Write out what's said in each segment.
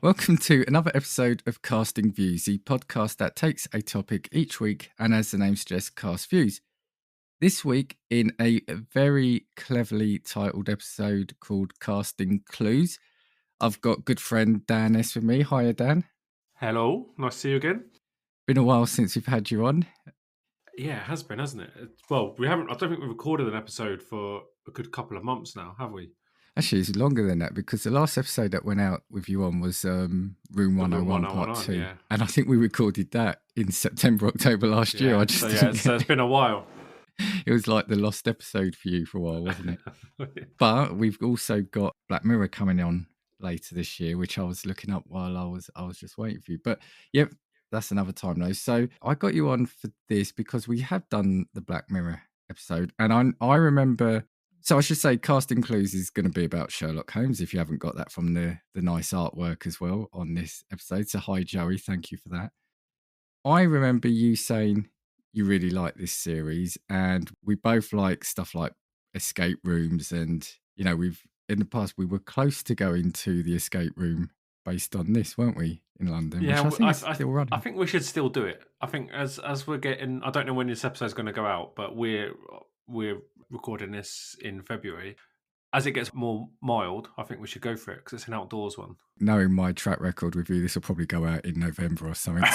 Welcome to another episode of Casting Views, the podcast that takes a topic each week and, as the name suggests, casts views. This week, in a very cleverly titled episode called Casting Clues, I've got good friend Dan S with me. Hiya, Dan. Hello, nice to see you again. Been a while since we've had you on. Yeah, it has been, hasn't it? Well, we haven't. I don't think we've recorded an episode for a good couple of months now, have we? Actually, it's longer than that because the last episode that went out with you on was Room 101 Part 2. Yeah. And I think we recorded that in September, October last year. I just so it's been a while. It was like the lost episode for you for a while, wasn't it? But we've also got Black Mirror coming on later this year, which I was looking up while I was just waiting for you. But yep, that's another time though. So I got you on for this because we have done the Black Mirror episode, and I remember. So I should say, Casting Clues is going to be about Sherlock Holmes. If you haven't got that from the nice artwork as well on this episode. So hi Joey, thank you for that. I remember you saying you really like this series, and we both like stuff like escape rooms, and we've in the past we were close to going to the escape room based on this, weren't we, in London? Yeah, which I think is still running. I think we should still do it. I think as we're getting, I don't know when this episode is going to go out, but we're recording this in February. As it gets more mild, I think we should go for it because it's an outdoors one. Knowing my track record with you, this will probably go out in November or something.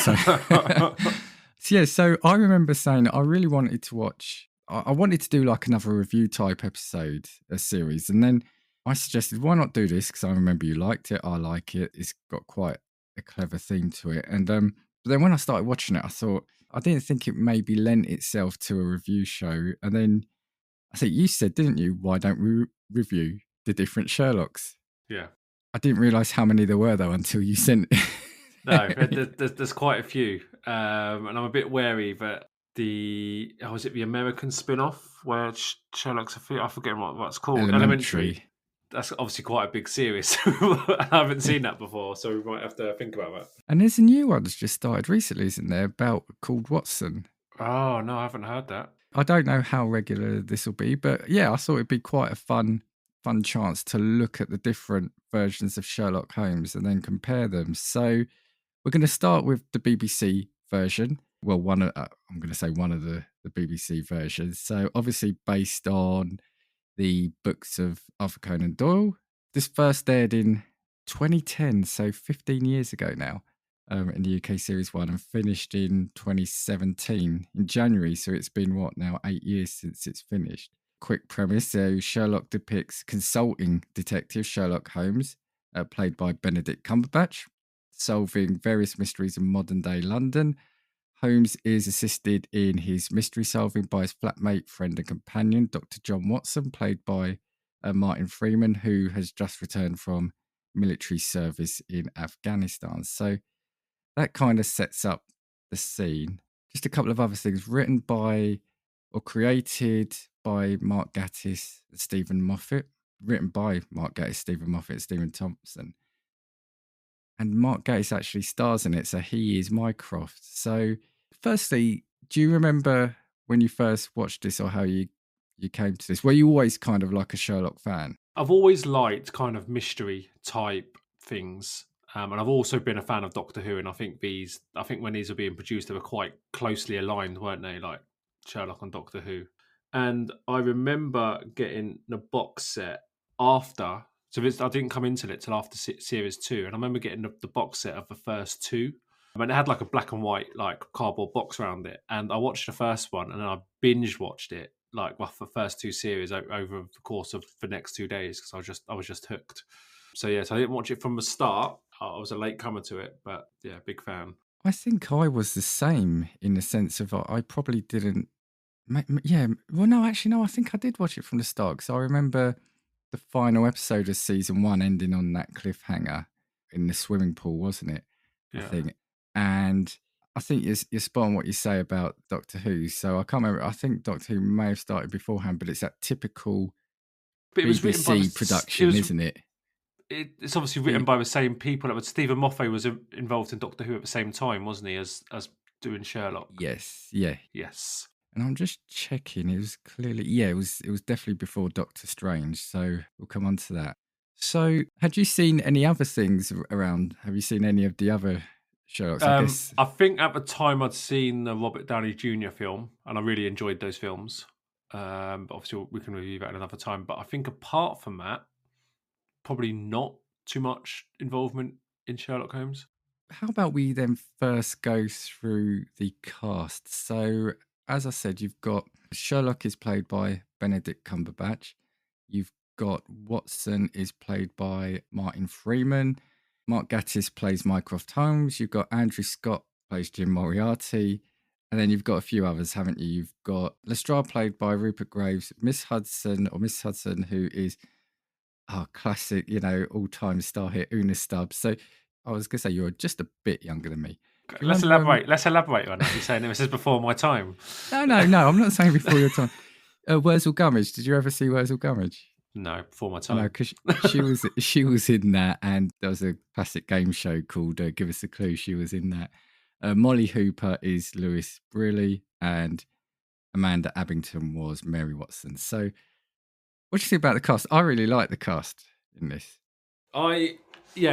So I remember saying I really wanted to watch. I wanted to do like another review type episode, a series, and then I suggested, why not do this? Because I remember you liked it. I like it. It's got quite a clever theme to it. And but then when I started watching it, I thought I didn't think it maybe lent itself to a review show. And then I think you said, didn't you? Why don't we review the different Sherlocks? Yeah. I didn't realise how many there were though until you sent it. No, there's quite a few, and I'm a bit wary. But is it the American spin-off where Sherlock's I forget what it's called. Elementary. That's obviously quite a big series. I haven't seen that before, so we might have to think about that. And there's a new one that's just started recently, isn't there? Called Watson. Oh no, I haven't heard that. I don't know how regular this will be, but yeah, I thought it'd be quite a fun chance to look at the different versions of Sherlock Holmes and then compare them. So we're going to start with the BBC version. Well, I'm going to say one of the BBC versions. So obviously based on the books of Arthur Conan Doyle. This first aired in 2010, so 15 years ago now, in the UK Series 1, and finished in 2017 in January. So it's been, 8 years since it's finished. Quick premise. So Sherlock depicts consulting detective Sherlock Holmes, played by Benedict Cumberbatch, solving various mysteries in modern-day London. Holmes is assisted in his mystery solving by his flatmate, friend and companion, Dr. John Watson, played by Martin Freeman, who has just returned from military service in Afghanistan. So that kind of sets up the scene. Just a couple of other things. Written by or created by Mark Gatiss and Stephen Moffat. Written by Mark Gatiss, Stephen Moffat and Stephen Thompson. And Mark Gatiss actually stars in it, so he is Mycroft. So, firstly, do you remember when you first watched this or how you came to this? Were you always kind of like a Sherlock fan? I've always liked kind of mystery type things. And I've also been a fan of Doctor Who, and I think when these were being produced, they were quite closely aligned, weren't they? Like Sherlock and Doctor Who. And I remember getting the box set after. So I didn't come into it till after series 2, and I remember getting the box set of the first 2. I mean, it had like a black and white like cardboard box around it, and I watched the first one, and then I binge watched it like the first 2 series over the course of the next 2 days because I was just hooked. So yeah, so I didn't watch it from the start. I was a late comer to it, but yeah, big fan. I think I was the same in the sense of I probably didn't. Yeah, well, no, actually, no. I think I did watch it from the start because I remember the final episode of season 1 ending on that cliffhanger in the swimming pool, wasn't it? Yeah. I think. And I think you're spot on what you say about Doctor Who. So I can't remember. I think Doctor Who may have started beforehand, but it's that typical BBC production, isn't it? It's obviously written by the same people. Stephen Moffat was involved in Doctor Who at the same time, wasn't he, as doing Sherlock? Yes, yeah. Yes. And I'm just checking. It was clearly, it was definitely before Doctor Strange. So we'll come on to that. So, had you seen any other things around? Have you seen any of the other Sherlocks? I guess. I think at the time I'd seen the Robert Downey Jr. film, and I really enjoyed those films. But obviously, we can review that another time. But I think apart from that, probably not too much involvement in Sherlock Holmes. How about we then first go through the cast? So, as I said, you've got Sherlock is played by Benedict Cumberbatch. You've got Watson is played by Martin Freeman. Mark Gatiss plays Mycroft Holmes. You've got Andrew Scott plays Jim Moriarty. And then you've got a few others, haven't you? You've got Lestrade played by Rupert Graves, Miss Hudson, who is classic, all-time star hit Una Stubbs. So I was going to say you're just a bit younger than me. Do you Let's remember? elaborate. Let's elaborate on that. You're saying this is before my time. No. I'm not saying before your time. Wurzel Gummidge. Did you ever see Wurzel Gummidge? No, before my I know, time. because she was in that, and there was a classic game show called Give Us a Clue. She was in that. Molly Hooper is Louise Briley, and Amanda Abington was Mary Watson. So, what do you think about the cast? I really like the cast in this. And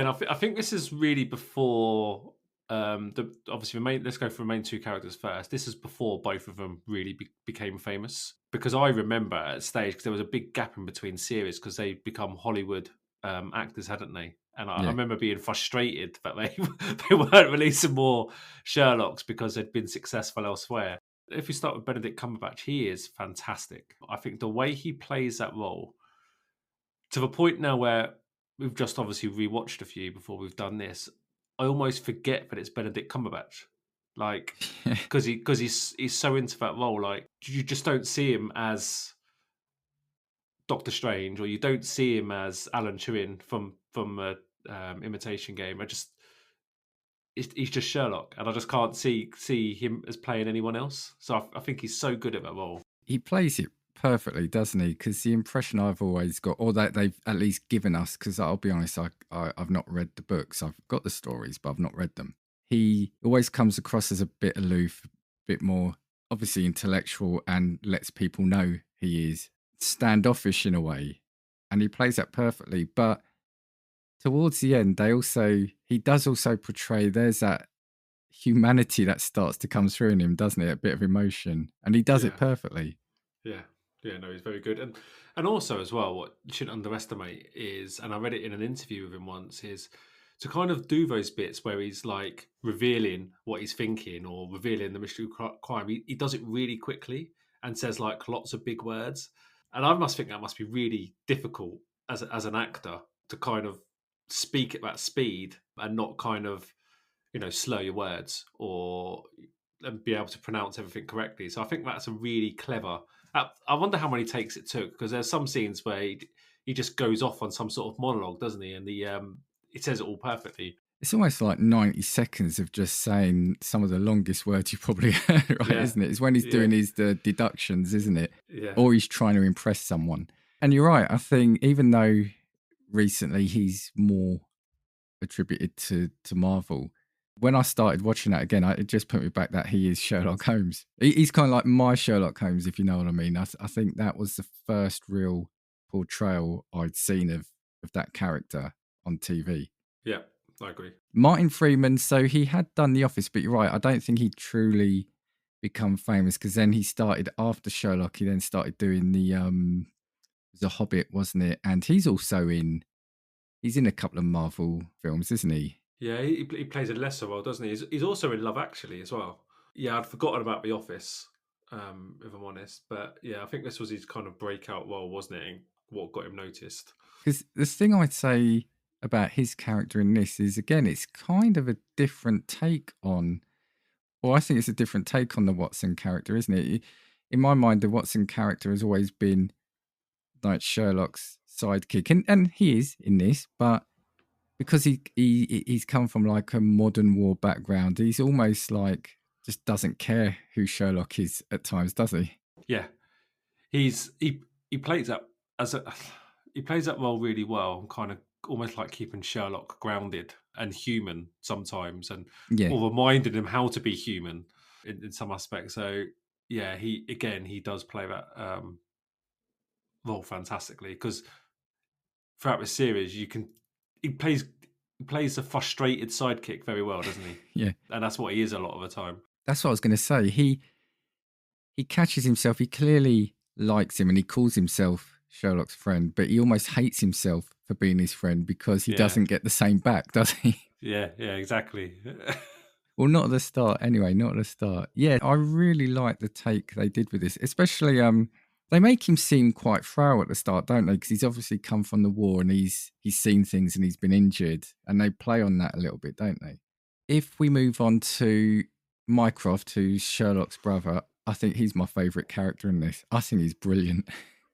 I think this is really before obviously the main. Let's go for the main two characters first. This is before both of them really became famous, because I remember at a stage, because there was a big gap in between series because they'd become Hollywood actors, hadn't they? And I Yeah. remember being frustrated that they weren't releasing more Sherlocks because they'd been successful elsewhere. If we start with Benedict Cumberbatch, he is fantastic. I think the way he plays that role, to the point now where we've just obviously rewatched a few before we've done this, I almost forget that it's Benedict Cumberbatch, like, because he's so into that role. Like, you just don't see him as Doctor Strange, or you don't see him as Alan Turing from Imitation Game. He's just Sherlock, and I just can't see him as playing anyone else. So I think he's so good at that role. He plays it perfectly, doesn't he? Because the impression I've always got, or that they've at least given us, because I'll be honest, I've not read the books. I've got the stories, but I've not read them. He always comes across as a bit aloof, a bit more obviously intellectual, and lets people know he is standoffish in a way. And he plays that perfectly. But towards the end, he does also portray, there's that humanity that starts to come through in him, doesn't it? A bit of emotion. And he does it Yeah. perfectly. Yeah, no, he's very good, and also as well, what you shouldn't underestimate is, and I read it in an interview with him once, is to kind of do those bits where he's like revealing what he's thinking or revealing the mystery crime. He does it really quickly and says like lots of big words, and I must think that must be really difficult as an actor to kind of speak at that speed and not kind of slur your words or and be able to pronounce everything correctly. So I think that's a really clever. I wonder how many takes it took, because there's some scenes where he just goes off on some sort of monologue, doesn't he? And he says it all perfectly. It's almost like 90 seconds of just saying some of the longest words you probably heard, right? Yeah. Isn't it? It's when he's doing his deductions, isn't it? Yeah. Or he's trying to impress someone. And you're right. I think even though recently he's more attributed to Marvel, when I started watching that again, it just put me back that he is Sherlock Holmes. He's kind of like my Sherlock Holmes, if you know what I mean. I think that was the first real portrayal I'd seen of that character on TV. Yeah, I agree. Martin Freeman, so he had done The Office, but you're right. I don't think he truly become famous, because then he started after Sherlock. He then started doing the Hobbit, wasn't it? And he's in a couple of Marvel films, isn't he? Yeah, he plays a lesser role, doesn't he? He's also in Love Actually as well. Yeah, I'd forgotten about The Office, if I'm honest. But yeah, I think this was his kind of breakout role, wasn't it? And what got him noticed. Because the thing I'd say about his character in this is, again, it's kind of a different take on, well, I think it's a different take on the Watson character, isn't it? In my mind, the Watson character has always been like Sherlock's sidekick, and he is in this, but because he's come from like a modern war background, he's almost like just doesn't care who Sherlock is at times, does he? Yeah, he plays that as a he plays that role really well, and kind of almost like keeping Sherlock grounded and human sometimes, and Yeah. or reminding him how to be human in some aspects. So yeah, he does play that role fantastically, because throughout the series, he plays a frustrated sidekick very well, doesn't he? Yeah, And that's what he is a lot of the time. that's what I was going to say. He catches himself. He clearly likes him, and he calls himself Sherlock's friend, but he almost hates himself for being his friend because he Yeah. doesn't get the same back, does he? Yeah, exactly. Well, not at the start, anyway. Not at the start. Yeah, I really like the take they did with this, especially they make him seem quite frail at the start, don't they? Because he's obviously come from the war and he's seen things and he's been injured, and they play on that a little bit, don't they? If we move on to Mycroft, who's Sherlock's brother, I think he's my favourite character in this. I think he's brilliant.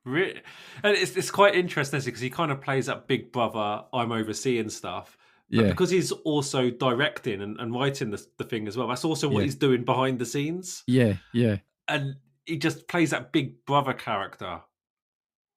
Really? And it's quite interesting because he kind of plays that big brother, I'm overseeing stuff. But Yeah, because he's also directing and writing the thing as well, that's also what yeah, he's doing behind the scenes. yeah, yeah. And he just plays that big brother character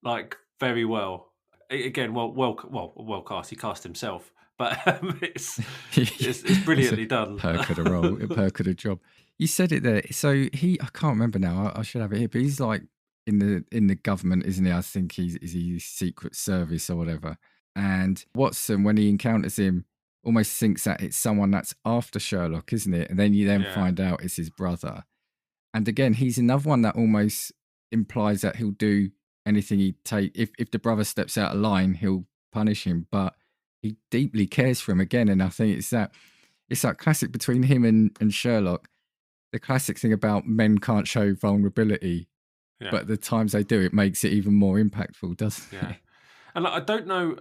like very well. Again, well cast. He cast himself, but it's It's a brilliantly done. perk of the role, a perk of the job. You said it there. So I can't remember now. I should have it here, but he's like in the government, isn't he? I think is he Secret Service or whatever. And Watson, when he encounters him, almost thinks that it's someone that's after Sherlock, isn't it? And then you then Yeah, find out it's his brother. And again, he's another one that almost implies that he'll do anything he take. If the brother steps out of line, he'll punish him. But he deeply cares for him again. And I think it's that classic between him and Sherlock. The classic thing about men can't show vulnerability, yeah, but the times they do, it makes it even more impactful, doesn't yeah. it? And I don't know,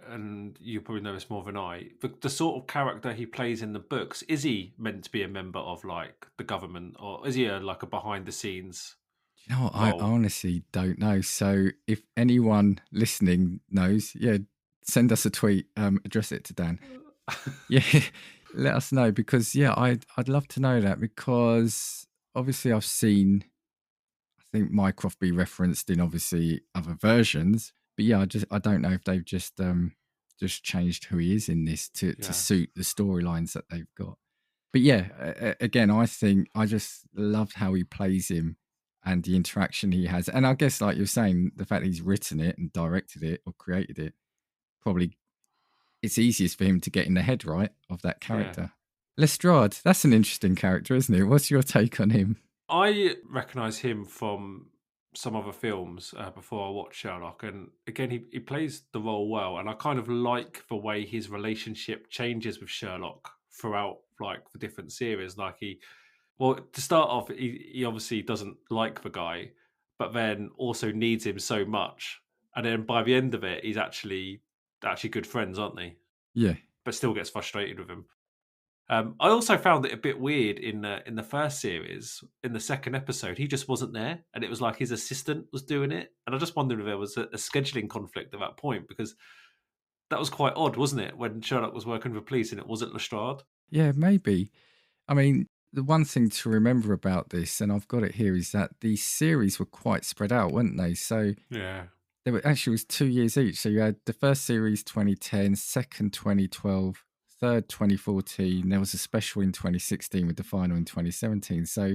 and you probably know this more than I. The sort of character he plays in the books, is he meant to be a member of like the government, or is he like a behind the scenes You know what? I role? honestly don't know. So if anyone listening knows, yeah, send us a tweet. Address it to Dan. Yeah, let us know because yeah, I'd love to know that because obviously I've seen I think Mycroft be referenced in obviously other versions, but yeah, I don't know if they've just changed who he is in this to Yeah, suit the storylines that they've got. But yeah, again, I think I just loved how he plays him and the interaction he has, and I guess like you're saying, the fact that he's written it and directed it or created it probably it's easiest for him to get in the head, right, of that yeah. character. Lestrade, that's an interesting character, isn't it? What's your take on him? I recognise him from some other films before I watched Sherlock, and again, he plays the role well, and I kind of like the way his relationship changes with Sherlock throughout like the different series. Like well, to start off, he obviously doesn't like the guy, but then also needs him so much, and then by the end of it, he's actually good friends, aren't they? Yeah, But still gets frustrated with him. I also found it a bit weird in the first series. In the second episode, he just wasn't there, and it was like his assistant was doing it. And I just wondered if there was a scheduling conflict at that point because that was quite odd, wasn't it? When Sherlock was working for police and it wasn't Lestrade. yeah, maybe. I mean, the one thing to remember about this, and I've got it here, is that the series were quite spread out, weren't they? So Yeah, there were actually it was 2 years each. So you had the first series 2010, second 2012, third 2014. There was a special in 2016 with the final in 2017. So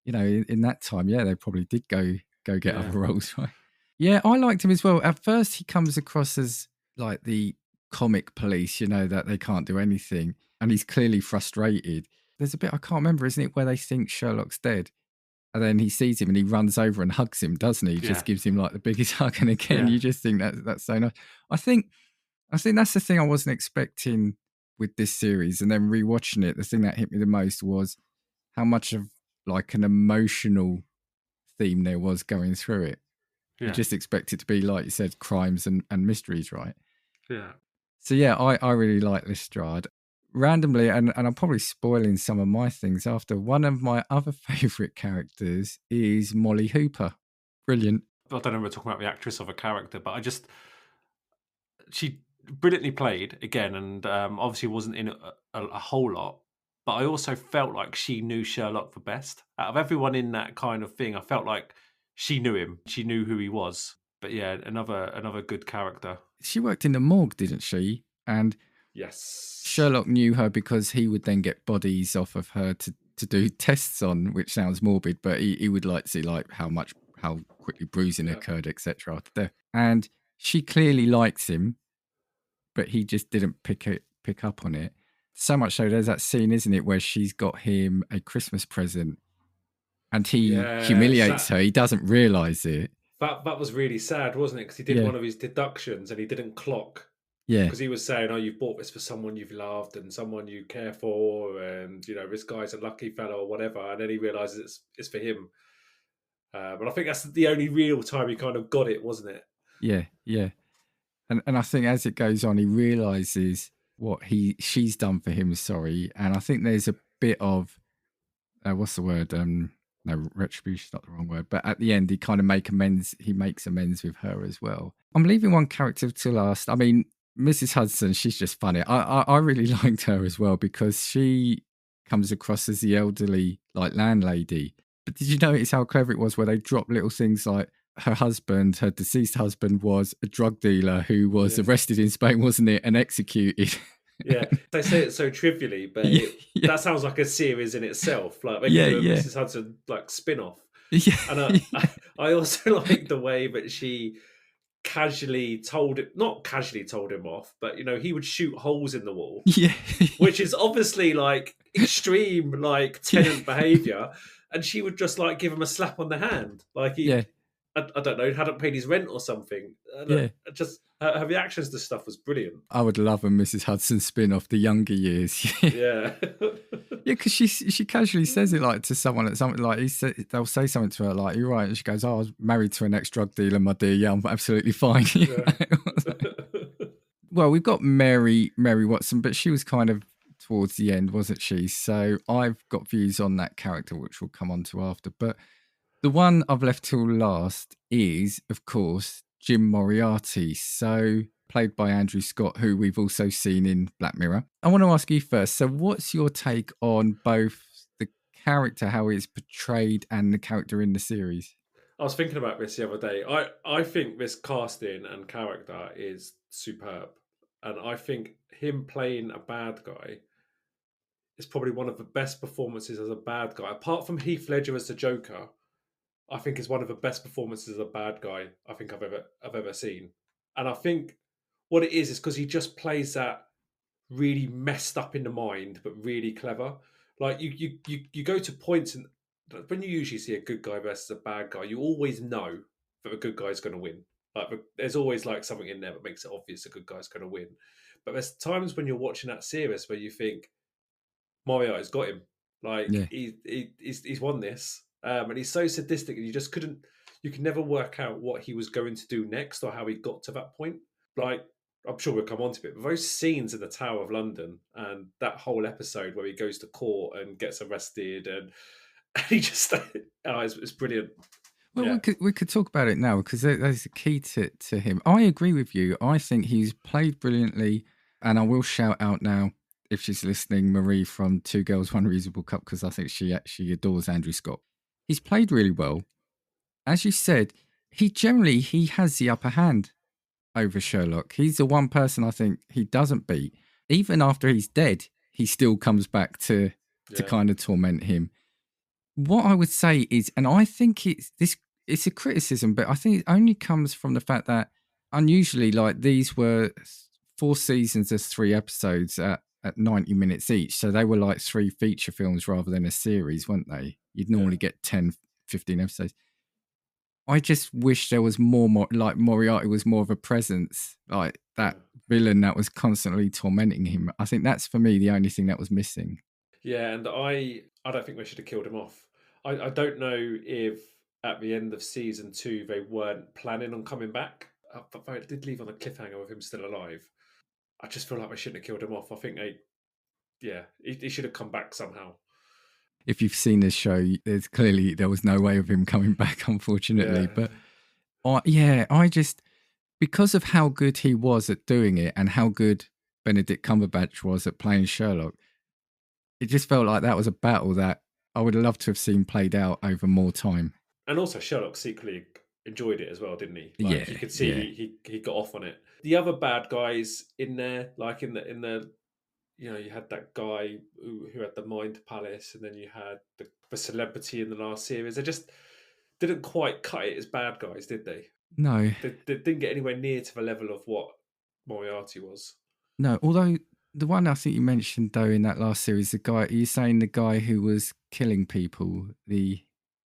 you know, in that time, yeah, they probably did go get yeah, other roles, right? Yeah, I liked him as well. At first, he comes across as like the comic police, you know, that they can't do anything, and he's clearly frustrated. There's a bit I can't remember, isn't it, where they think Sherlock's dead, and then he sees him and he runs over and hugs him, doesn't he? He yeah, just gives him like the biggest hug, and again, yeah, you just think that's so nice. I think I think that's the thing I wasn't expecting with this series, and then rewatching it, the thing that hit me the most was how much of like an emotional theme there was going through it. You yeah, just expect it to be, like you said, crimes and mysteries, right? yeah. So yeah, I really like Lestrade. Randomly, and I'm probably spoiling some of my things after, one of my other favourite characters is Molly Hooper. Brilliant. I don't know if we're talking about the actress of a character, but she brilliantly played again, and obviously wasn't in a whole lot. But I also felt like she knew Sherlock the best out of everyone in that kind of thing. I felt like she knew him. She knew who he was. But yeah, another good character. She worked in the morgue, didn't she? And Yes. Sherlock knew her because he would then get bodies off of her to do tests on, which sounds morbid, but he would like to see like how quickly bruising Yeah. occurred, etc. after death. And she clearly likes him, but he just didn't pick up on it. So much so, there's that scene, isn't it, where she's got him a Christmas present and he Yeah, humiliates her. He doesn't realise it. that was really sad, wasn't it? Because he did Yeah, one of his deductions and he didn't clock. yeah, Because he was saying, "Oh, you've bought this for someone you've loved and someone you care for, and you know this guy's a lucky fellow or whatever." And then he realizes it's for him. But I think that's the only real time he kind of got it, wasn't it? yeah, yeah. And I think as it goes on, he realises what she's done for him. Sorry, and I think there's a bit of what's the word? No, retribution's not the wrong word. But at the end, he kind of makes amends with her as well. I'm leaving one character to last. I mean, Mrs. Hudson, she's just funny. I really liked her as well because she comes across as the elderly like landlady. But did you notice how clever it was where they dropped little things like her deceased husband was a drug dealer who was Yeah. arrested in Spain, wasn't it, and executed. Yeah, they say it so trivially, but Yeah, yeah. that sounds like a series in itself. Like they Yeah, could do a yeah. Mrs. Hudson like spin-off. Yeah, And I also like the way that she casually not casually told him off, but you know, he would shoot holes in the wall, yeah, which is obviously like extreme like tenant behavior, and she would just like give him a slap on the hand, like yeah, I don't know, hadn't paid his rent or something. yeah. Just her reactions to stuff was brilliant. I would love a Mrs. Hudson spin-off, the younger years. Yeah. Yeah, because she casually says it like to someone at something like they'll say something to her like, "You're right," and she goes, "Oh, I was married to an ex-drug dealer, my dear. Yeah, I'm absolutely fine." Yeah. Well, we've got Mary Watson, but she was kind of towards the end, wasn't she? So I've got views on that character, which we'll come on to after. But the one I've left till last is, of course, Jim Moriarty. So played by Andrew Scott, who we've also seen in Black Mirror. I want to ask you first. So what's your take on both the character, how it's portrayed, and the character in the series? I was thinking about this the other day. I think this casting and character is superb. And I think him playing a bad guy is probably one of the best performances as a bad guy. Apart from Heath Ledger as the Joker, I think is one of the best performances as a bad guy I think I've ever seen. And I think what it is because he just plays that really messed up in the mind, but really clever. Like you go to points and when you usually see a good guy versus a bad guy, you always know that the good guy's going to win. Like there's always like something in there that makes it obvious the good guy's going to win. But there's times when you're watching that series where you think Moriarty's got him. Like Yeah, he's won this, and he's so sadistic, and you can never work out what he was going to do next or how he got to that point. Like I'm sure we'll come on to it, but those scenes in the Tower of London and that whole episode where he goes to court and gets arrested and he just it's brilliant. well, Yeah, we could talk about it now because there's a key to him. I agree with you. I think he's played brilliantly, and I will shout out now if she's listening, Marie from Two Girls One Reasonable Cup, because I think she actually adores Andrew Scott. He's played really well, as you said. He has the upper hand over Sherlock. He's the one person I think he doesn't beat. Even after he's dead, he still comes back to yeah, kind of torment him. What I would say is, and I think it's a criticism, but I think it only comes from the fact that unusually, like these were 4 seasons as 3 episodes at 90 minutes each. So they were like 3 feature films rather than a series, weren't they? You'd yeah, normally get 10, 15 episodes. I just wish there was more like Moriarty was more of a presence, like that yeah. villain that was constantly tormenting him. I think that's for me the only thing that was missing. Yeah, and I don't think they should have killed him off. I don't know if at the end of season 2 they weren't planning on coming back, but they did leave on a cliffhanger with him still alive. I just feel like they shouldn't have killed him off. I think he should have come back somehow. If you've seen this show, there was no way of him coming back, unfortunately. Yeah, But I just, because of how good he was at doing it and how good Benedict Cumberbatch was at playing Sherlock, it just felt like that was a battle that I would have loved to have seen played out over more time. and also Sherlock secretly enjoyed it as well, didn't he? Like you Yeah, could see yeah. he got off on it. The other bad guys in there, like in the you know, you had that guy who had the Mind Palace, and then you had the celebrity in the last series. They just didn't quite cut it as bad guys, did they? No, They didn't get anywhere near to the level of what Moriarty was. no. Although the one I think you mentioned though in that last series, the guy you're saying the guy who was killing people, The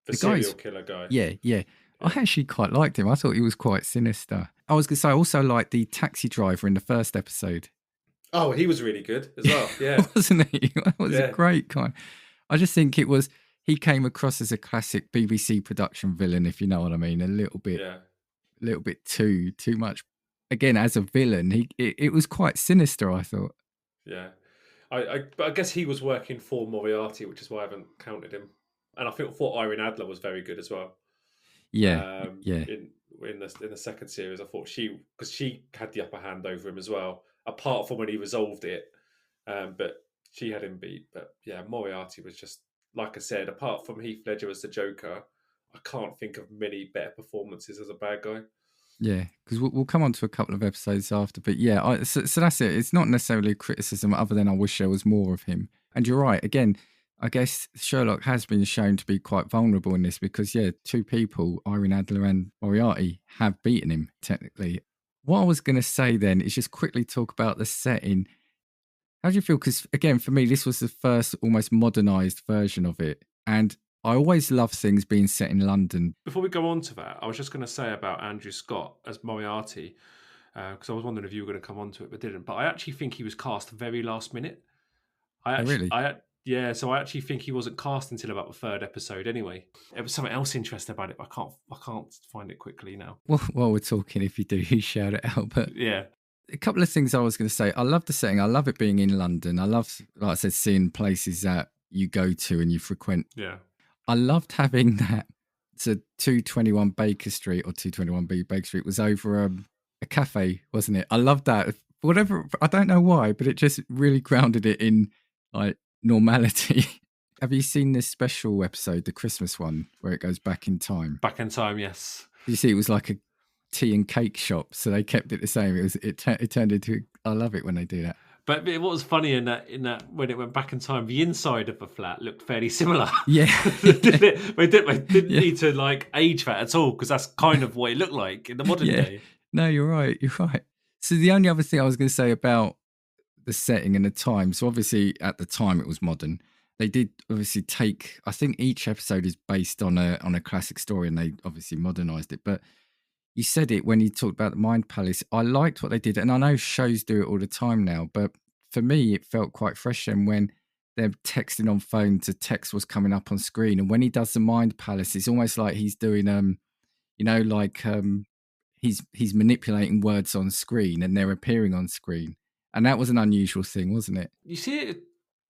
the serial guy's killer guy. yeah, yeah. I Yeah. actually quite liked him. I thought he was quite sinister. I was gonna say I also liked the taxi driver in the first episode. Oh, he was really good as well. Yeah. Wasn't he? That was a Yeah. great guy. I just think it was he came across as a classic BBC production villain, if you know what I mean. Yeah. A little bit too much. Again, as a villain, it was quite sinister. I thought. Yeah. But I guess he was working for Moriarty, which is why I haven't counted him. And I thought Irene Adler was very good as well. Yeah, yeah, In the second series, I thought because she had the upper hand over him as well. Apart from when he resolved it, but she had him beat. But yeah, Moriarty was just like I said. Apart from Heath Ledger as the Joker, I can't think of many better performances as a bad guy. yeah. Because we'll come on to a couple of episodes after, but yeah. So that's it. It's not necessarily a criticism, other than I wish there was more of him. And you're right. Again, I guess Sherlock has been shown to be quite vulnerable in this because, yeah, two people, Irene Adler and Moriarty, have beaten him technically. What I was going to say then is just quickly talk about the setting. How do you feel? Because again, for me, this was the first almost modernized version of it. And I always love things being set in London. Before we go on to that, I was just going to say about Andrew Scott as Moriarty, because I was wondering if you were going to come on to it, but didn't. But I actually think he was cast very last minute. Oh, really? Yeah, so I actually think he wasn't cast until about the third episode. Anyway, there was something else interesting about it, but I can't find it quickly now. Well, while we're talking, if you do, you shout it out. But Yeah, a couple of things I was going to say. I love the setting. I love it being in London. I love, like I said, seeing places that you go to and you frequent. yeah. I loved having that. So 221 Baker Street or 221B Baker Street was over a cafe, wasn't it? I loved that. Whatever, I don't know why, but it just really grounded it in like normality. Have you seen this special episode, the Christmas one, where it goes back in time? Back in time, yes. You see, it was like a tea and cake shop, so they kept it the same. It turned into. I love it when they do that. But what was funny in that when it went back in time, the inside of the flat looked fairly similar. Yeah, They didn't Yeah. need to like age that at all because that's kind of what it looked like in the modern day. No, you're right. You're right. So the only other thing I was going to say about the setting and the time. So obviously at the time it was modern. They did obviously take. I think each episode is based on a classic story, and they obviously modernized it. But you said it when you talked about the Mind Palace. I liked what they did, and I know shows do it all the time now. But for me, it felt quite fresh. And when they're texting on phone, to text was coming up on screen, and when he does the Mind Palace, it's almost like he's doing he's manipulating words on screen and they're appearing on screen. And that was an unusual thing, wasn't it? You see it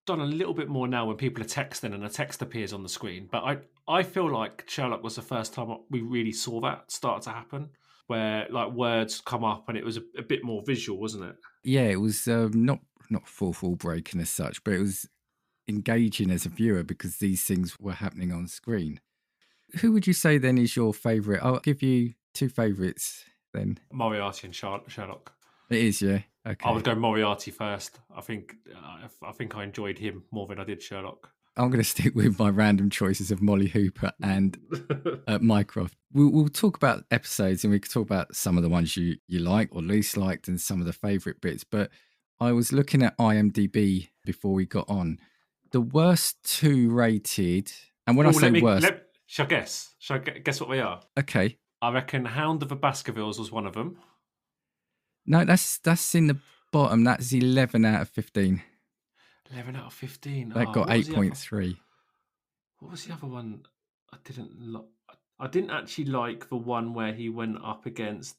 done a little bit more now when people are texting and a text appears on the screen. But I feel like Sherlock was the first time we really saw that start to happen, where like words come up and it was a bit more visual, wasn't it? Yeah, it was not fourth wall breaking as such, but it was engaging as a viewer because these things were happening on screen. Who would you say then is your favourite? I'll give you two favourites then. Moriarty and Sherlock. It is, yeah. Okay. I would go Moriarty first. I think I enjoyed him more than I did Sherlock. I'm going to stick with my random choices of Molly Hooper and Mycroft. We'll talk about episodes and we could talk about some of the ones you like or least liked and some of the favourite bits. But I was looking at IMDb before we got on. The worst two rated, and when I say worst... Shall I guess? Shall I guess what they are? Okay. I reckon Hound of the Baskervilles was one of them. No, that's in the bottom. That's 11 out of 15. 11 out of 15. That got 8.3. What was the other one? I didn't actually like the one where he went up against.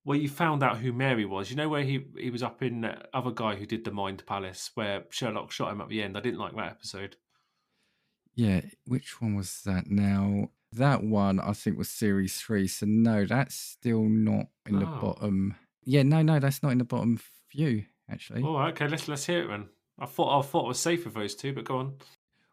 Where you found out who Mary was. You know where he was up in that other guy who did the Mind Palace, where Sherlock shot him at the end. I didn't like that episode. Yeah, which one was that now? That one I think was series 3. So no, that's still not in the bottom. Yeah, no, that's not in the bottom few actually. Oh, okay. Let's hear it then. I thought I was safe with those two, but go on.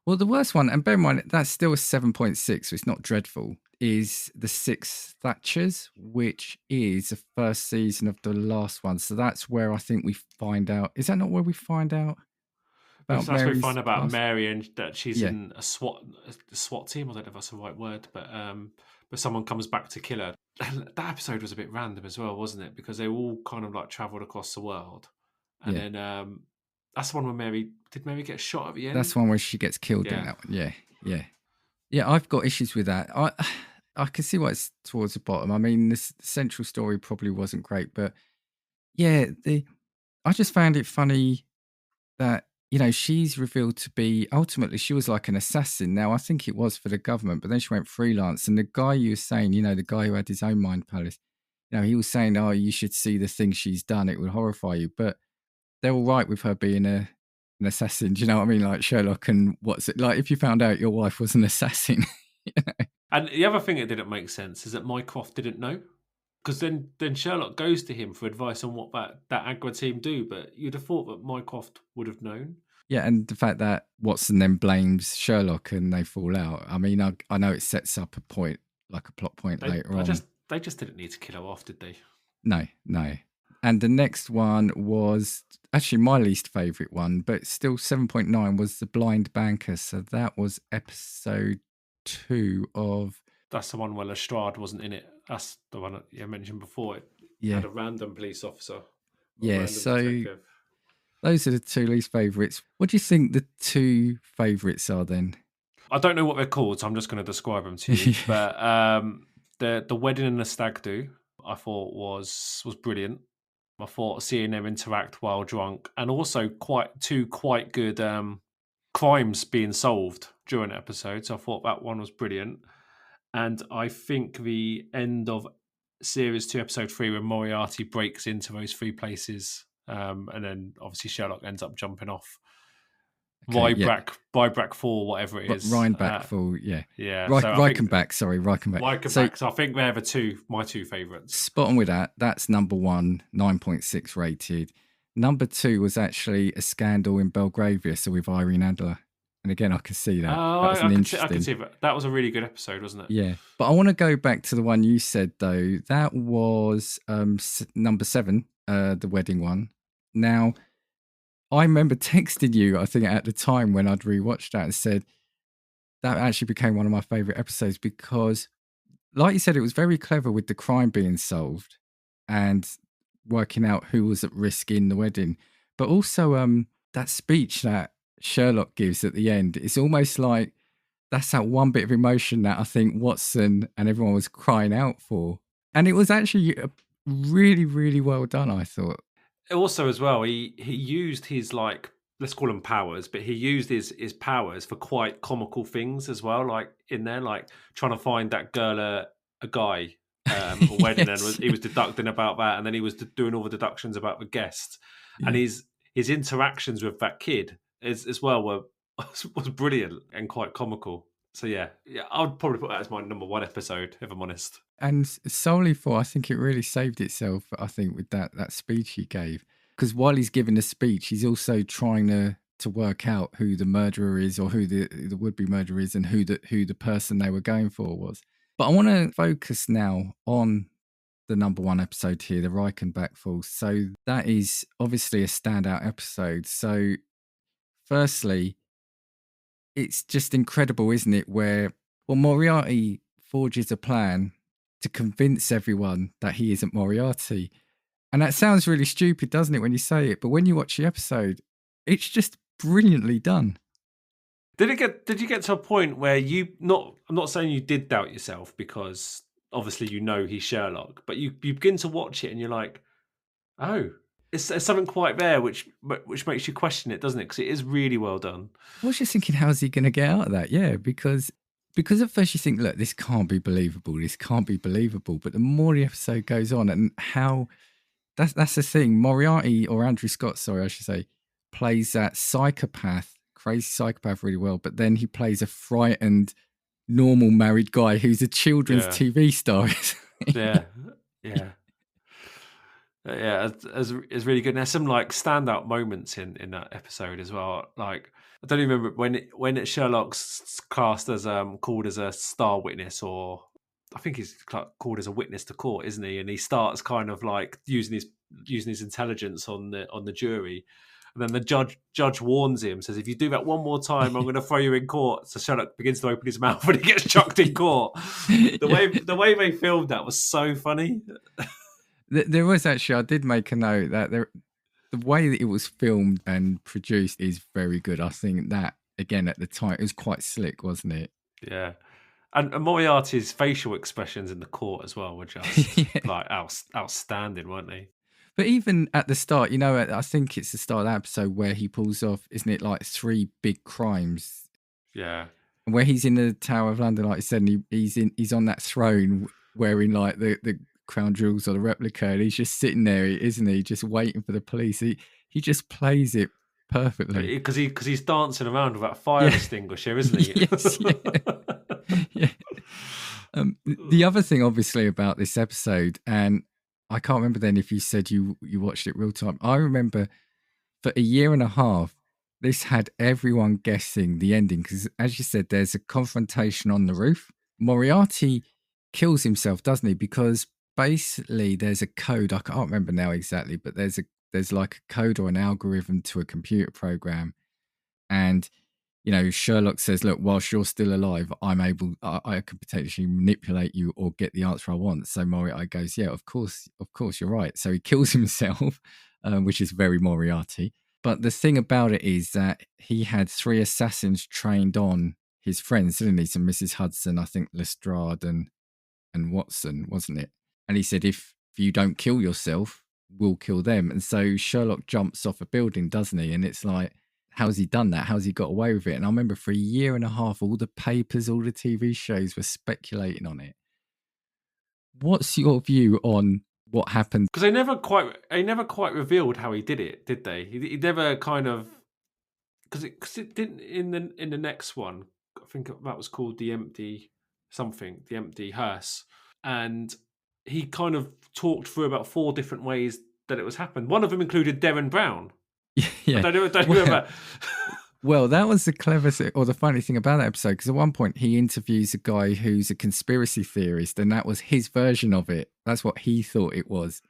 Well, the worst one, and bear in mind that's still a 7.6, so it's not dreadful, is The Six Thatchers, which is the first season of the last one. So that's where I think we find out. Is that not where we find out? That's where we find out about past? Mary and that she's in a SWAT team. I don't know if that's the right word, but someone comes back to kill her. that episode was a bit random as well, wasn't it? Because they all kind of like travelled across the world, and Yeah. then that's the one where Mary get shot at the That's end. one where she gets killed in Yeah, that one. Yeah. Yeah. Yeah, I've got issues with that. I can see why it's towards the bottom. I mean, this central story probably wasn't great, but yeah, I just found it funny that she's revealed to be ultimately she was like an assassin. Now I think it was for the government, but then she went freelance. And the guy you were saying, the guy who had his own mind palace, he was saying, "Oh, you should see the things she's done; it would horrify you." But they're all right with her being an assassin. Do you know what I mean? Like Sherlock and what's it like if you found out your wife was an assassin? and the other thing that didn't make sense is that Mycroft didn't know. Because then Sherlock goes to him for advice on what that Agra team do, but you'd have thought that Mycroft would have known. Yeah, and the fact that Watson then blames Sherlock and they fall out. I mean, I know it sets up a point, like a plot point later on. They just didn't need to kill her off, did they? No, no. And the next one was actually my least favourite one, but still 7.9 was The Blind Banker. So that was episode 2 of. That's the one where Lestrade wasn't in it. That's the one that you mentioned before. It Yeah. had a random police officer. Yeah, random so detective. Those are the 2 least favourites. What do you think the 2 favourites are then? I don't know what they're called, so I'm just going to describe them to you. But the wedding and the stag do, I thought was brilliant. I thought seeing them interact while drunk, and also two quite good crimes being solved during the episode. So I thought that one was brilliant. And I think the end of series 2, episode 3, when Moriarty breaks into those 3 places, and then obviously Sherlock ends up jumping off. Okay, Rybrack 4, whatever it is. Rhinebeck for, yeah. Yeah. Reichenbach. So I think they're my 2 favourites. Spot on with that. That's number 1, 9.6 rated. Number 2 was actually A Scandal in Belgravia, so with Irene Adler. And again, I can see that. I can see that. That was a really good episode, wasn't it? Yeah. But I want to go back to the one you said, though. That was number 7, the wedding one. Now, I remember texting you, I think, at the time when I'd rewatched that and said that actually became one of my favourite episodes because, like you said, it was very clever with the crime being solved and working out who was at risk in the wedding. But also that speech that Sherlock gives at the end, it's almost like that's that one bit of emotion that I think Watson and everyone was crying out for. And it was actually really, really well done, I thought. Also, as well, he used his, like, let's call them powers, but he used his powers for quite comical things as well, like in there, like trying to find that girl a guy a wedding, Yes, and he was deducting about that, and then he was doing all the deductions about the guests, and yeah. his interactions with that kid as well was brilliant and quite comical. So yeah, I would probably put that as my number 1 episode, if I'm honest. And solely for, I think it really saved itself, I think, with that speech he gave. Because while he's giving the speech, he's also trying to work out who the murderer is or who the would-be murderer is and who the person they were going for was. But I want to focus now on the number 1 episode here, the Reichenbach Falls. So that is obviously a standout episode. So firstly, it's just incredible, isn't it? Where, well, Moriarty forges a plan to convince everyone that he isn't Moriarty. And that sounds really stupid, doesn't it, when you say it? But when you watch the episode, it's just brilliantly done. Did you get to a point where I'm not saying you did doubt yourself, because obviously he's Sherlock, but you begin to watch it and you're like, oh, there's something quite there which makes you question it, doesn't it? Because it is really well done. I was just thinking, how's he going to get out of that? Yeah, because at first you think, look, this can't be believable. But the more the episode goes on and how that's the thing. Moriarty, or Andrew Scott, sorry, I should say, plays that crazy psychopath really well. But then he plays a frightened, normal married guy who's a children's TV star. Yeah. Yeah, it's really good. And there's some like standout moments in that episode as well. Like, I don't even remember when Sherlock's cast as called as a star witness, or I think he's called as a witness to court, isn't he? And he starts kind of like using his intelligence on the jury, And then the judge warns him, says, "If you do that one more time, I'm going to throw you in court." So Sherlock begins to open his mouth and he gets chucked in court. The way they filmed that was so funny. There was actually, I did make a note that the way that it was filmed and produced is very good. I think that, again, at the time, it was quite slick, wasn't it? Yeah. And Moriarty's facial expressions in the court as well were just like outstanding, weren't they? But even at the start, you know, I think it's the start of the episode where he pulls off, isn't it, like 3 big crimes? Yeah. And where he's in the Tower of London, like you said, and he's on that throne wearing like the crown jewels or the replica, and he's just sitting there, isn't he, just waiting for the police. He just plays it perfectly. Because he's dancing around with that fire extinguisher, isn't he? Yes, yeah. The other thing, obviously, about this episode, and I can't remember then if you said you watched it real time. I remember for a year and a half, this had everyone guessing the ending because, as you said, there's a confrontation on the roof. Moriarty kills himself, doesn't he? Because basically there's a code. I can't remember now exactly, but there's like a code or an algorithm to a computer program. And, you know, Sherlock says, look, whilst you're still alive, I can potentially manipulate you or get the answer I want. So Moriarty goes, yeah, of course, you're right. So he kills himself, which is very Moriarty. But the thing about it is that he had 3 assassins trained on his friends, didn't he? So Mrs. Hudson, I think Lestrade and Watson, wasn't it? And he said, if you don't kill yourself, we'll kill them. And so Sherlock jumps off a building, doesn't he? And it's like, how's he done that? How's he got away with it? And I remember for a year and a half, all the papers, all the TV shows were speculating on it. What's your view on what happened? Because they never quite revealed how he did it, did they? He never kind of, because it didn't in the next one. I think that was called the empty hearse, and he kind of talked through about 4 different ways that it was happened. One of them included Derren Brown. Yeah, I don't remember. Well, that was the clever or the funny thing about that episode, because at one point he interviews a guy who's a conspiracy theorist, and that was his version of it. That's what he thought it was.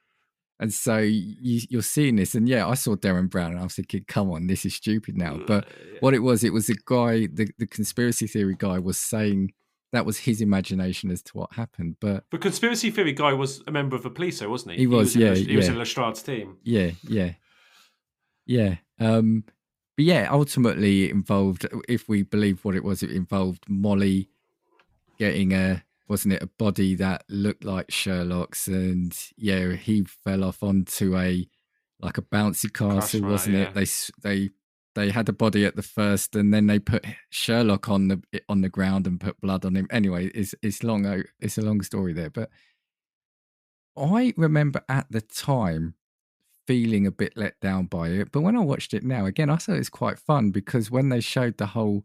And so you're seeing this, and yeah, I saw Derren Brown, and I was thinking, come on, this is stupid now. But what it was a guy, the conspiracy theory guy was saying that was his imagination as to what happened. But the conspiracy theory guy was a member of the police, though, wasn't he? He was in Lestrade's team. Yeah. But yeah, ultimately it involved, if we believe what it was, it involved Molly getting a body that looked like Sherlock's, and yeah, he fell off onto a bouncy castle, wasn't it? They had a body at the first, and then they put Sherlock on the ground and put blood on him. Anyway, it's a long story there, but I remember at the time feeling a bit let down by it, but when I watched it now, again, I thought it's quite fun, because when they showed the whole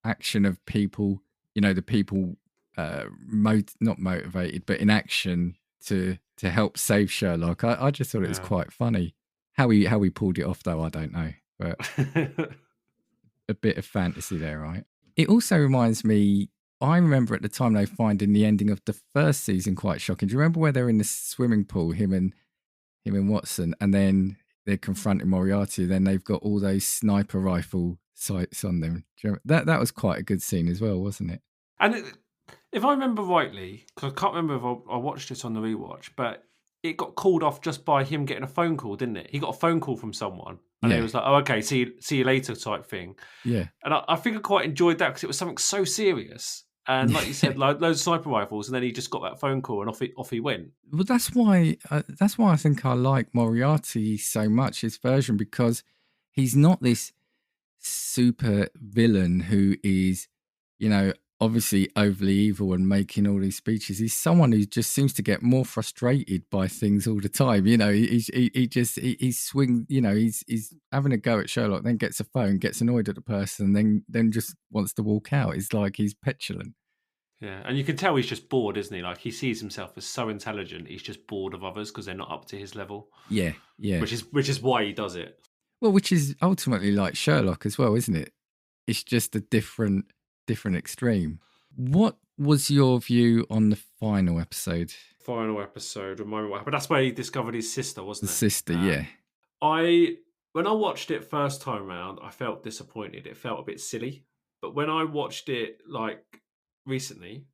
action of people, you know, the people not motivated, but in action to help save Sherlock, I just thought it was quite funny. How he pulled it off, though, I don't know, but a bit of fantasy there, right? It also reminds me, I remember at the time they finding the ending of the first season quite shocking. Do you remember where they're in the swimming pool, him and Watson, and then they're confronting Moriarty, then they've got all those sniper rifle sights on them? Do you remember? That was quite a good scene as well, wasn't it? And if I remember rightly, because I can't remember if I watched it on the rewatch, but it got called off just by him getting a phone call, didn't it? He got a phone call from someone, and it was like, "Oh, okay, see you later," type thing. Yeah. And I think I quite enjoyed that because it was something so serious. And like you said, like loads of sniper rifles, and then he just got that phone call, and off he went. Well, that's why I think I like Moriarty so much, his version, because he's not this super villain who is, you know, obviously overly evil and making all these speeches. He's someone who just seems to get more frustrated by things all the time. You know, he's swing. You know, he's having a go at Sherlock, then gets a phone, gets annoyed at the person, then just wants to walk out. It's like he's petulant. Yeah, and you can tell he's just bored, isn't he? Like, he sees himself as so intelligent, he's just bored of others because they're not up to his level. Yeah. Which is why he does it. Well, which is ultimately like Sherlock as well, isn't it? It's just a different extreme. What was your view on the final episode? Remind me what happened. That's where he discovered his sister, wasn't it? The sister, yeah. I When I watched it first time round, I felt disappointed. It felt a bit silly. But when I watched it like recently,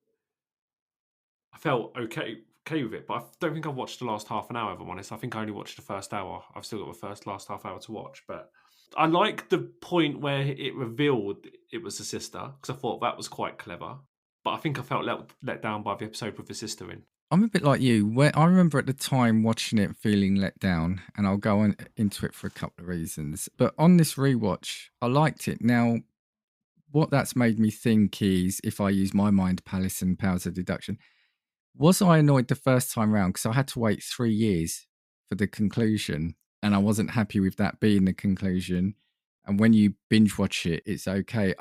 I felt okay with it. But I don't think I've watched the last half an hour, if I'm honest. I think I only watched the first hour. I've still got the last half hour to watch. But I like the point where it revealed it was the sister, because I thought that was quite clever. But I think I felt let down by the episode with the sister in. I'm a bit like you. Where I remember at the time watching it feeling let down, and I'll go on into it for a couple of reasons. But on this rewatch, I liked it. Now, what that's made me think is, if I use my mind palace and powers of deduction, was I annoyed the first time round because I had to wait 3 years for the conclusion, and I wasn't happy with that being the conclusion. And when you binge watch it, it's okay.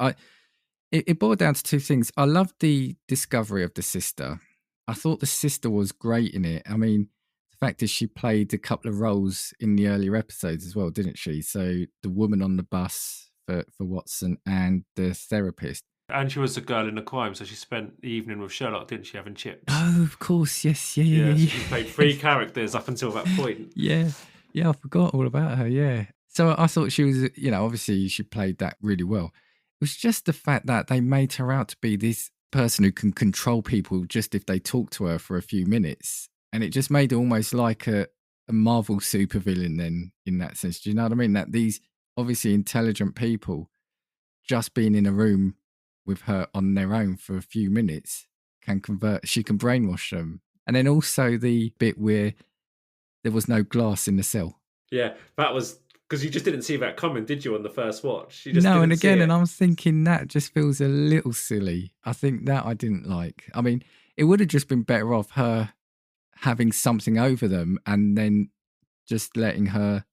It boiled down to two things. I loved the discovery of the sister. I thought the sister was great in it. I mean, the fact is she played a couple of roles in the earlier episodes as well, didn't she? So the woman on the bus for Watson and the therapist. And she was the girl in the crime, so she spent the evening with Sherlock, didn't she, having chips? Oh, of course. Yes. Yeah, yeah, Yeah, yeah, so yeah. she played 3 characters up until that point. Yeah. Yeah, I forgot all about her. Yeah. So I thought she was, obviously she played that really well. It was just the fact that they made her out to be this person who can control people just if they talk to her for a few minutes. And it just made it almost like a Marvel supervillain then, in that sense. Do you know what I mean? That these obviously intelligent people just being in a room with her on their own for a few minutes she can brainwash them. And then also the bit where there was no glass in the cell. Yeah, that was because you just didn't see that coming, did you, on the first watch? You just No, and didn't see again, and it. I'm thinking that just feels a little silly. I think that I didn't like. I mean, it would have just been better off her having something over them and then just letting her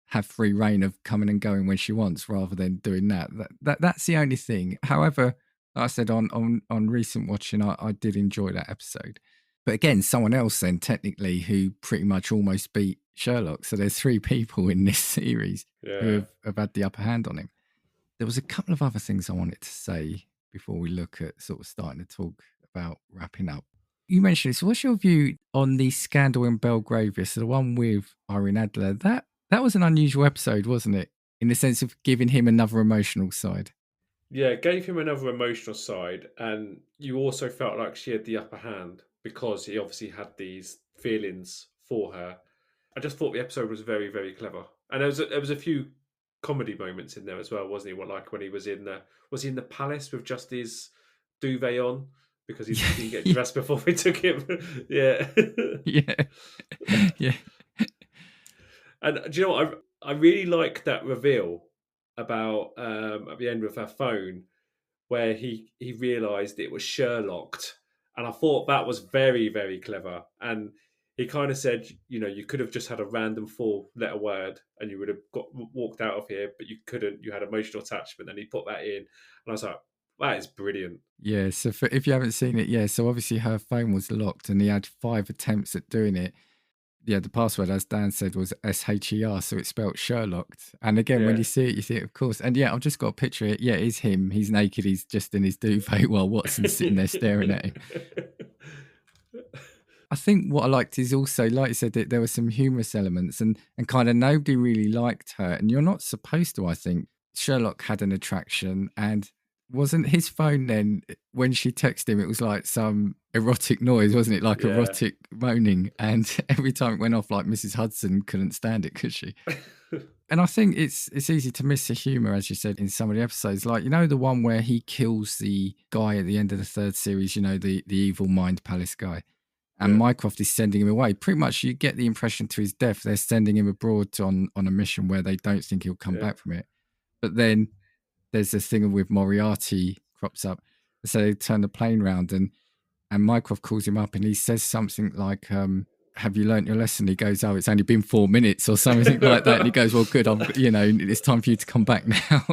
have free reign of coming and going when she wants, rather than doing that. That's the only thing. However, like I said on recent watching, I did enjoy that episode. But again, someone else then technically who pretty much almost beat Sherlock. So there's 3 people in this series who Yeah. have had the upper hand on him. There was a couple of other things I wanted to say before we look at sort of starting to talk about wrapping up. You mentioned this. What's your view on the scandal in Belgravia? So the one with Irene Adler. That was an unusual episode, wasn't it? In the sense of giving him another emotional side. Yeah, it gave him another emotional side, and you also felt like she had the upper hand because he obviously had these feelings for her. I just thought the episode was very, very clever, and there was a few comedy moments in there as well, wasn't he? What, like when he was he in the palace with just his duvet on because he didn't get Yeah, dressed before we took him. Yeah. yeah, yeah, And do you know what? I really like that reveal about at the end with her phone where he realised it was Sherlocked, and I thought that was very, very clever. And he kind of said, you know, you could have just had a random 4-letter word and you would have walked out of here, but you couldn't. You had emotional attachment, and he put that in, and I was like, that is brilliant. yeah. So if you haven't seen it, yeah. So obviously her phone was locked, and he had 5 attempts at doing it. Yeah, the password, as Dan said, was SHER, so it's spelled Sherlock. And again, when Yeah. you see it, you think, of course. And yeah, I've just got a picture of it. Yeah, it is him. He's naked. He's just in his duvet while Watson's sitting there staring at him. I think what I liked is also, like you said, that there were some humorous elements and kind of nobody really liked her. And you're not supposed to, I think. Sherlock had an attraction, and wasn't his phone then, when she texted him, it was like some erotic noise, wasn't it? Like Yeah. erotic moaning. And every time it went off, like Mrs. Hudson couldn't stand it, could she? And I think it's easy to miss the humour, as you said, in some of the episodes. Like, the one where he kills the guy at the end of the 3rd series, the evil Mind Palace guy. And Yeah. Mycroft is sending him away. Pretty much you get the impression to his death, they're sending him abroad on a mission where they don't think he'll come Yeah. back from it. But then there's this thing with Moriarty crops up. So they turn the plane round and Mycroft calls him up and he says something like, have you learnt your lesson? He goes, oh, it's only been 4 minutes or something like that. And he goes, well, good. It's time for you to come back now.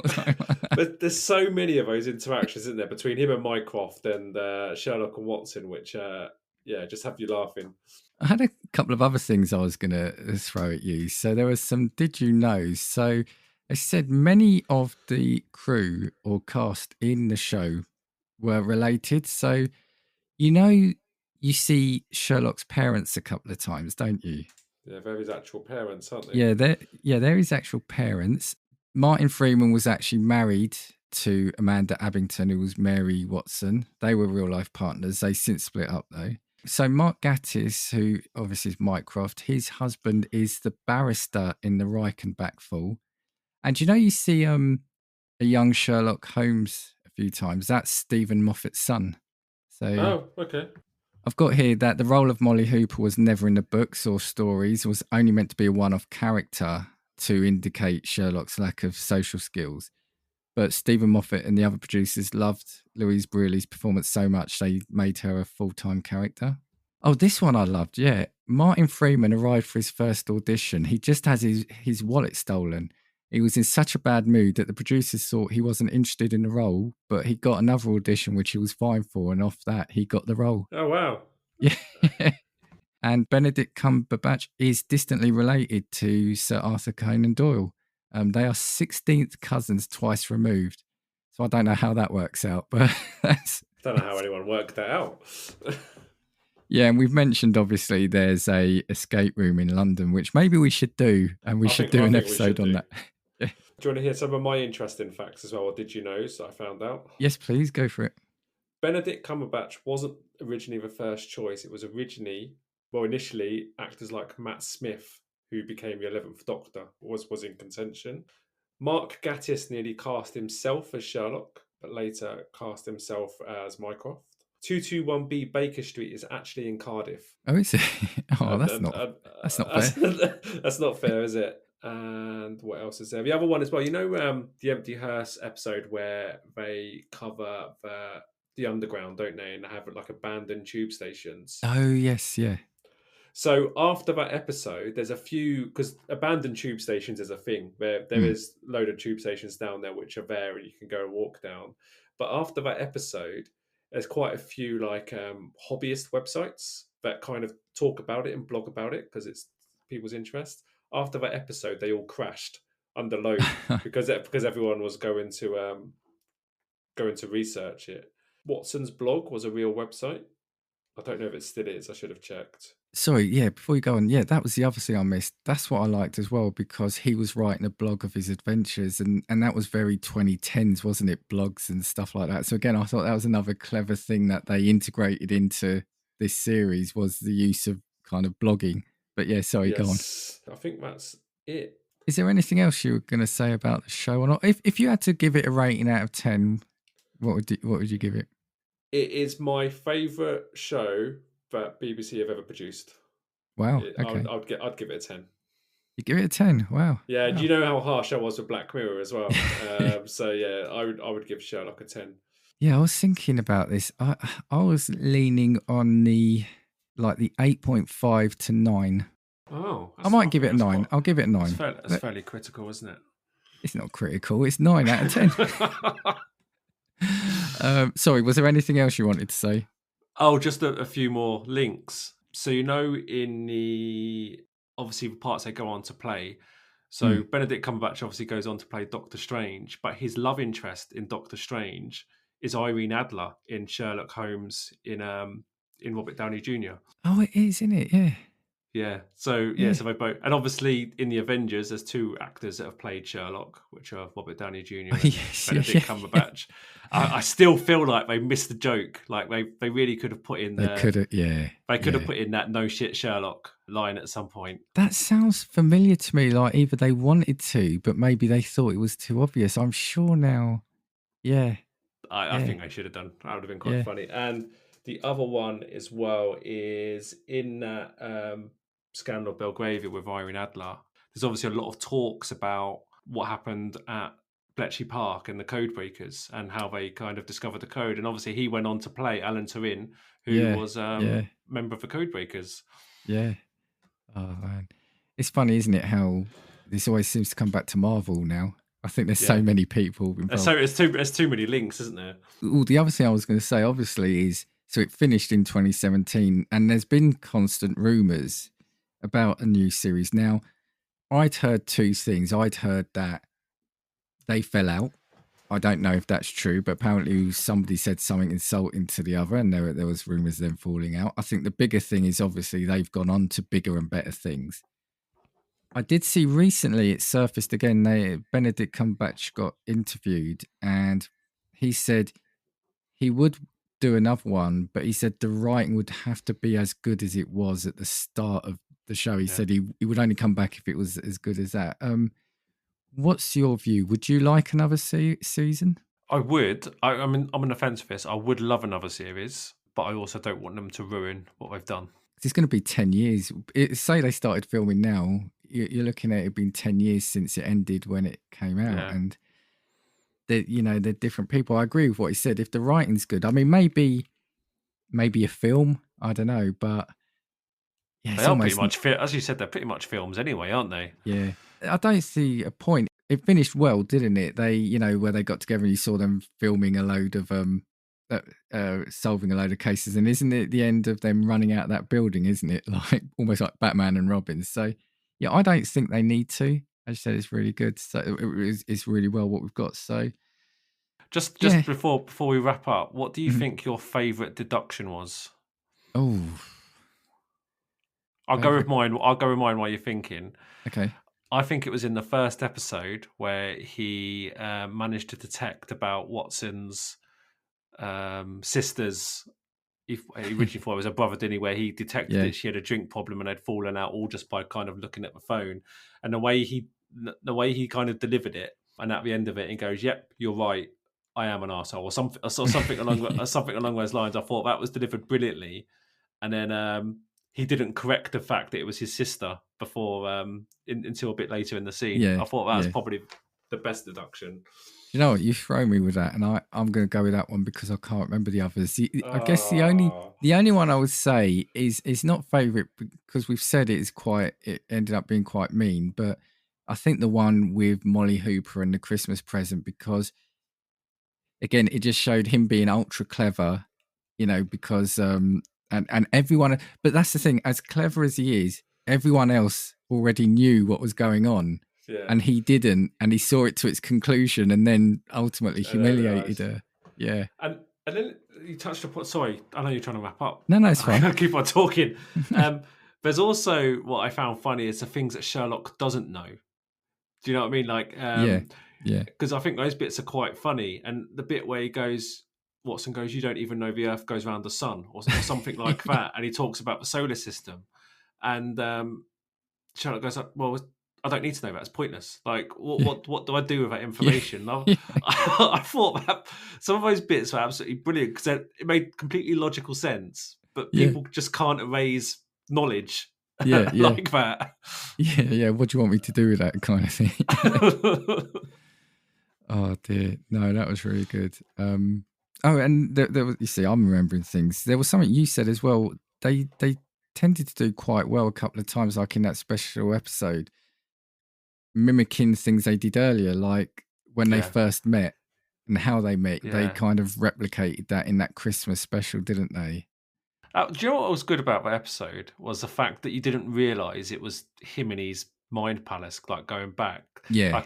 But there's so many of those interactions, isn't there, between him and Mycroft and Sherlock and Watson, which, just have you laughing. I had a couple of other things I was going to throw at you. So there was some did you know? So I said many of the crew or cast in the show were related. So, you see Sherlock's parents a couple of times, don't you? Yeah, they're his actual parents, aren't they? They're his actual parents. Martin Freeman was actually married to Amanda Abington, who was Mary Watson. They were real life partners. They since split up though. So Mark Gatiss, who obviously is Mycroft, his husband is the barrister in the Reichenbach Fall. And you see a young Sherlock Holmes a few times. That's Stephen Moffat's son. So okay. I've got here that the role of Molly Hooper was never in the books or stories, was only meant to be a one-off character to indicate Sherlock's lack of social skills. But Stephen Moffat and the other producers loved Louise Brealey's performance so much they made her a full-time character. Oh, this one I loved, yeah. Martin Freeman arrived for his first audition. He just has his wallet stolen. He was in such a bad mood that the producers thought he wasn't interested in the role, but he got another audition, which he was fine for, and off that, he got the role. Oh, wow. Yeah. And Benedict Cumberbatch is distantly related to Sir Arthur Conan Doyle. They are 16th cousins twice removed. So I don't know how that works out, but that's... Don't know how anyone worked that out. Yeah, and we've mentioned, obviously, there's a escape room in London, which maybe we should do, and we should do an episode on that. Do you want to hear some of my interesting facts as well, or did you know, so I found out? Yes, please, go for it. Benedict Cumberbatch wasn't originally the first choice. It was initially, actors like Matt Smith, who became the 11th Doctor, was in contention. Mark Gatiss nearly cast himself as Sherlock, but later cast himself as Mycroft. 221B Baker Street is actually in Cardiff. Oh, is it? Oh, that's not fair. That's not fair, is it? And what else is there? The other one as well. The Empty Hearse episode where they cover the underground, don't they? And have like abandoned tube stations. Oh, yes, yeah. So after that episode, there's a few, because abandoned tube stations is a thing. There is a load of tube stations down there which are there and you can go and walk down. But after that episode, there's quite a few like hobbyist websites that kind of talk about it and blog about it because it's people's interest. After that episode, they all crashed under load because everyone was going to research it. Watson's blog was a real website. I don't know if it still is. I should have checked. Sorry, yeah, before you go on, yeah, that was the other thing I missed. That's what I liked as well, because he was writing a blog of his adventures, and that was very 2010s, wasn't it? Blogs and stuff like that. So again, I thought that was another clever thing that they integrated into this series, was the use of kind of blogging. But yeah, sorry, go on. I think that's it. Is there anything else you were going to say about the show or not? If you had to give it a rating out of 10, what would you give it? It is my favourite show that BBC have ever produced. Wow. Okay. I'd give it a 10. You give it a 10? Wow. Yeah. Wow. Do you know how harsh I was with Black Mirror as well? So yeah, I would give Sherlock a 10. Yeah, I was thinking about this. I was leaning on the 8.5 to 9. Oh, I might give it a 9. I'll give it a 9. That's fairly critical, isn't it? It's not critical. It's 9 out of 10. Sorry, was there anything else you wanted to say? Oh, just a few more links. So in the obviously the parts they go on to play. So Benedict Cumberbatch obviously goes on to play Doctor Strange, but his love interest in Doctor Strange is Irene Adler in Sherlock Holmes in Robert Downey Jr. Oh, it is, isn't it? Yeah. Yeah. So so they both, and obviously in the Avengers, there's two actors that have played Sherlock, which are Robert Downey Jr. and Benedict Cumberbatch. I still feel like they missed the joke. Like they really could have put in. They could have put in that "no shit Sherlock" line at some point. That sounds familiar to me. Like either they wanted to, but maybe they thought it was too obvious. I'm sure now. Yeah. I think they should have done. That would have been quite funny. And the other one as well is in that Scandal Belgravia with Irene Adler. There's obviously a lot of talks about what happened at Bletchley Park and the Codebreakers and how they kind of discovered the code. And obviously he went on to play Alan Turin, who was a member of the Codebreakers. Yeah. Oh, man. It's funny, isn't it, how this always seems to come back to Marvel now. I think there's so many people involved. So there's too many links, isn't there? Well, the other thing I was going to say, obviously, is so it finished in 2017 and there's been constant rumours about a new series. Now, I'd heard two things. I'd heard that they fell out. I don't know if that's true, but apparently somebody said something insulting to the other and there was rumours of them falling out. I think the bigger thing is obviously they've gone on to bigger and better things. I did see recently it surfaced again. Benedict Cumberbatch got interviewed, and he said he would do another one, but he said the writing would have to be as good as it was at the start of the show. He Yeah. said he would only come back if it was as good as that. What's your view? Would you like another season? I would. I mean, I'm on the fence for this. I would love another series, but I also don't want them to ruin what they've done. It's going to be 10 years. Say they started filming now, you're looking at it being 10 years since it ended when it came out. Yeah. And, they're different people. I agree with what he said. If the writing's good, I mean, maybe a film, I don't know. But, yeah, They it's are almost... pretty much, as you said, they're pretty much films anyway, aren't they? Yeah. I don't see a point. It finished well, didn't it? They, where they got together and you saw them filming a load of... solving a load of cases, and isn't it the end of them running out of that building, isn't it, like almost like Batman and Robin? So yeah, I don't think they need to. As you said, it's really good, so it's really well what we've got. So Just yeah. before we wrap up, what do you Mhm. think your favourite deduction was? Oh, I'll go with mine while you're thinking. okay. I think it was in the first episode where he managed to detect about Watson's sister's. He originally thought it was a brother, didn't he? Where he detected Yeah. that she had a drink problem and had fallen out, all just by kind of looking at the phone. And the way he kind of delivered it, and at the end of it, he goes, "Yep, you're right. I am an arsehole," or something along those lines. I thought that was delivered brilliantly. And then he didn't correct the fact that it was his sister before until a bit later in the scene. Yeah, I thought that was yeah. probably the best deduction. You know what? You throw me with that, and I'm going to go with that one because I can't remember the others. I guess the only one I would say is not favourite because we've said it ended up being quite mean, but I think the one with Molly Hooper and the Christmas present, because again it just showed him being ultra clever, because and everyone, but that's the thing, as clever as he is, everyone else already knew what was going on. Yeah. And he didn't, and he saw it to its conclusion, and then ultimately humiliated her. Yeah. And then you touched upon. Sorry, I know you're trying to wrap up. No, it's fine. I keep on talking. There's also what I found funny is the things that Sherlock doesn't know. Do you know what I mean? Like, yeah. Because I think those bits are quite funny, and the bit where Watson goes, "You don't even know the Earth goes around the sun," or something like that, and he talks about the solar system, and Sherlock goes, "Well, I don't need to know that. It's pointless. Like, what do I do with that information?" Yeah. I thought that some of those bits were absolutely brilliant because it made completely logical sense, but people just can't erase knowledge like that. Yeah. What do you want me to do with that kind of thing? Oh dear, no, that was really good. And there was, you see, I'm remembering things. There was something you said as well. They tended to do quite well a couple of times, like in that special episode, mimicking things they did earlier, like when they first met and how they met. They kind of replicated that in that Christmas special, didn't they? Do you know what was good about that episode was the fact that you didn't realise it was him in his mind palace, like going back. Yeah.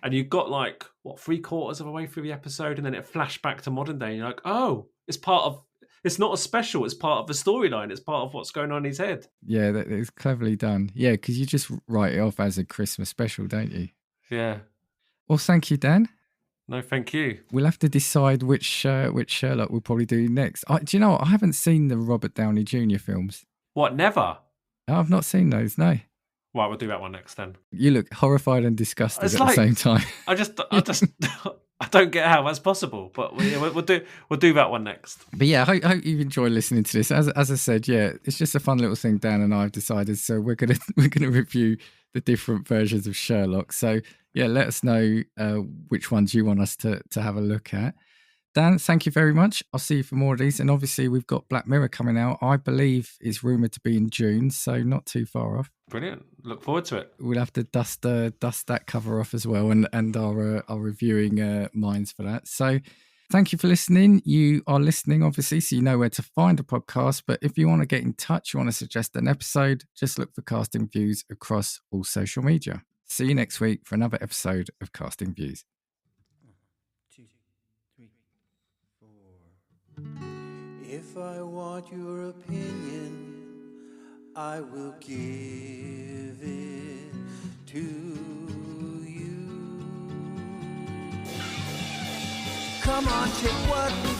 And you got like, what, 3/4 of the way through the episode, and then it flashed back to modern day. And you're like, oh, it's not a special, it's part of the storyline, it's part of what's going on in his head. Yeah, it's cleverly done. Yeah, because you just write it off as a Christmas special, don't you? Yeah. Well, thank you, Dan. No, thank you. We'll have to decide which Sherlock we'll probably do next. Do you know what? I haven't seen the Robert Downey Jr. films. What, never? I've not seen those, no. Right, we'll do that one next then. You look horrified and disgusted at the same time. I don't get how that's possible, but we'll do that one next. But yeah, I hope you've enjoyed listening to this. As I said, yeah, it's just a fun little thing Dan and I have decided. So we're gonna review the different versions of Sherlock. So yeah, let us know which ones you want us to have a look at. Dan, thank you very much. I'll see you for more of these. And obviously we've got Black Mirror coming out. I believe it's rumoured to be in June, so not too far off. Brilliant. Look forward to it. We'll have to dust that cover off as well, and our reviewing minds for that. So thank you for listening. You are listening, obviously, so you know where to find a podcast. But if you want to get in touch, you want to suggest an episode, just look for Casting Views across all social media. See you next week for another episode of Casting Views. 1, 2, 3, 4. If I want your opinion, I will give it to you. Come on, take what